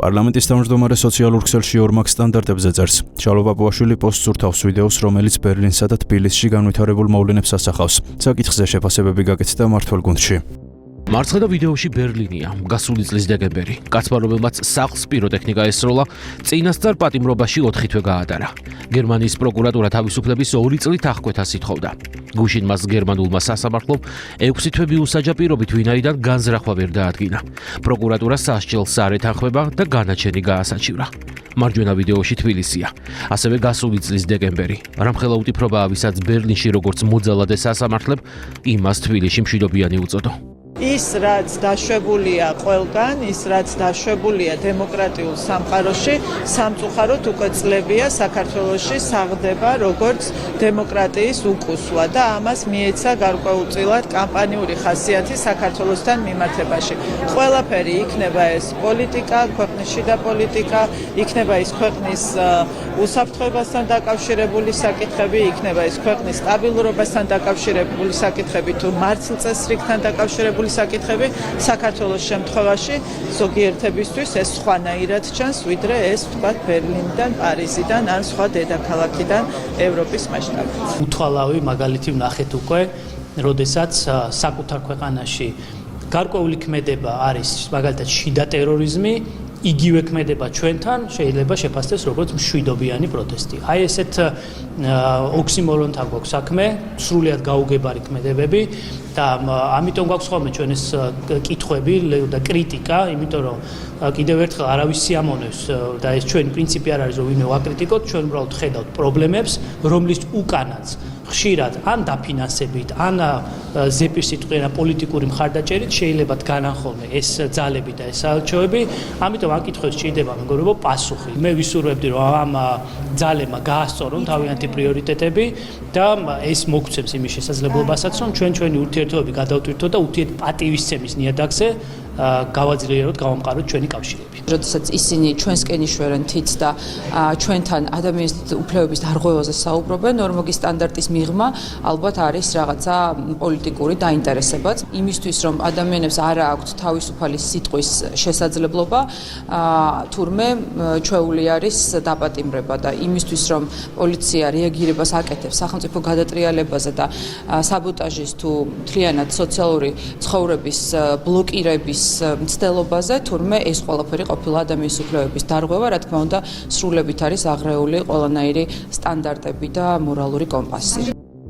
პარლამენტის თავმჯდომარე სოციალურ ქსელში ორმაგ სტანდარტებზე წერს. შალო პაპუაშვილი პოსტს ურთავს ვიდეოს, რომელიც ბერლინსა და თბილისში განვითარებულ მოვლენებს ასახავს. საკითხზე შეფასებები გაკეთდა მართველ გუნდში. მარცხენა ვიდეოში ბერლინია, გასული წლის დეკემბერი. კაცმა, რომელმაც სახლს პიროტექნიკა ესროლა, წინასწარ პატიმრობაში 4 თვე გაატარა. გერმანიის პროკურატურა თავისუფლების 2 წლით აღკვეთას ითხოვდა. გუშინ მას გერმანულმა სასამართლომ 6 თვე მიუსაჯაპირობით, ვინაიდან განზრახვა ვერ დაადგინა. პროკურატურა სასჯელს არ ეთანხმება და განაჩენი გაასაჩივრა. მარჯვენა ვიდეოში თბილისია. ასევე გასული წლის დეკემბერი. რამხელა უთითრობაა, ვისაც ბერლინში როგორც მოძალადე სასამართლებ, იმას თბილისში მშვიდობიანი უწოდო. ის რაც დაშვებულია ყველგან, ის რაც დაშვებულია დემოკრატიულ სამყაროში, სამწუხაროდ უკვე წლებია საქართველოში საღდება როგორც დემოკრატიის უკუსვა და ამას მიეცა გარკვეულწილად კამპანიური ხასიათი საქართველოსთან მიმართებაში. ყველაფერი იქნება ეს პოლიტიკა, ქვეყნის შიდა პოლიტიკა, იქნება ის ქვეყნის უსაფრთხოებასთან დაკავშირებული საკითხები, იქნება ის ქვეყნის სტაბილურობასთან დაკავშირებული საკითხები თუ მართლწესრიგთან დაკავშირებული საკითხები. საქართველოს შემთხვევაში ზოგიერთებისთვის ეს სხვანაირად ჩანს, ვიდრე ეს თქვა ბერლინიდან, პარიზიდან ან სხვა დედაქალაქიდან ევროპის მასშტაბით. უთვალავი მაგალითი ვნახეთ უკვე, როდესაც საკუთარ ქვეყანაში გარკვეული ქმედება არის, მაგალითად შიდა ტერორიზმი, იგივე ქმედება ჩვენთან შეიძლება შეფასდეს როგორც მშვიდობიანი პროტესტი. აი ესეთ ოქსიმორონთან გვაქვს საქმე, სრულიად გაუგებარი ქმედებები და ამიტომ გვაქვს ხოლმე ჩვენ ეს კითხვები და კრიტიკა, იმიტომ რომ კიდევ ერთხელ არავის სიამოვნებს და ეს ჩვენი პრინციპი არ არის, რომ ვინმე ვაკრიტიკოთ, ჩვენ უბრალოდ ხედავთ პრობლემებს, რომლის უკანაც ხშირად ან დაფინანსებით, ან ზეპირსიტყვიერა პოლიტიკური მხარდაჭერით შეიძლება დგანან ხოლმე ეს ძალები და ეს საელჩოები. ამიტომ ამ კითხვებს სჭირდება მეგობრებო პასუხი. მე ვისურვებდი, რომ ამ ძალებმა გაასწორონ თავიანთი პრიორიტეტები და ეს მოგცემს იმის შესაძლებლობასაც, რომ ჩვენი ურთიერთობები გადავტვირთოთ და ურთიერთპატივისცემის ნიადაგზე გავაძლიეროთ, გავამყაროთ ჩვენი კავშირები. როდესაც ისინი ჩვენსკენ იშვერენ თითს და ჩვენთან ადამიანის უფლებების დარღვევაზე საუბრობენ, ორმოგი სტანდარტის მიღმა ალბათ არის რაღაცა პოლიტიკური დაინტერესებაც. იმისთვის, რომ ადამიანებს არ აქვთ თავისუფალი სიტყვის შესაძლებლობა, თურმე ჩვეული არის დაპატიმრება და იმისთვის, რომ პოლიცია რეაგირებას აკეთებს სახელმწიფო გადატრიალებაზე და საბოტაჟის თუ მთლიანად სოციალური ცხოვრების ბლოკირების მცდელობაზე, თურმე ეს ყველაფერი ყოფილა ადამიანის უფლებების დარღვევა, რა თქმა უნდა, სრულებით არის აღრეული ყველანაირი სტანდარტები და მორალური კომპასი.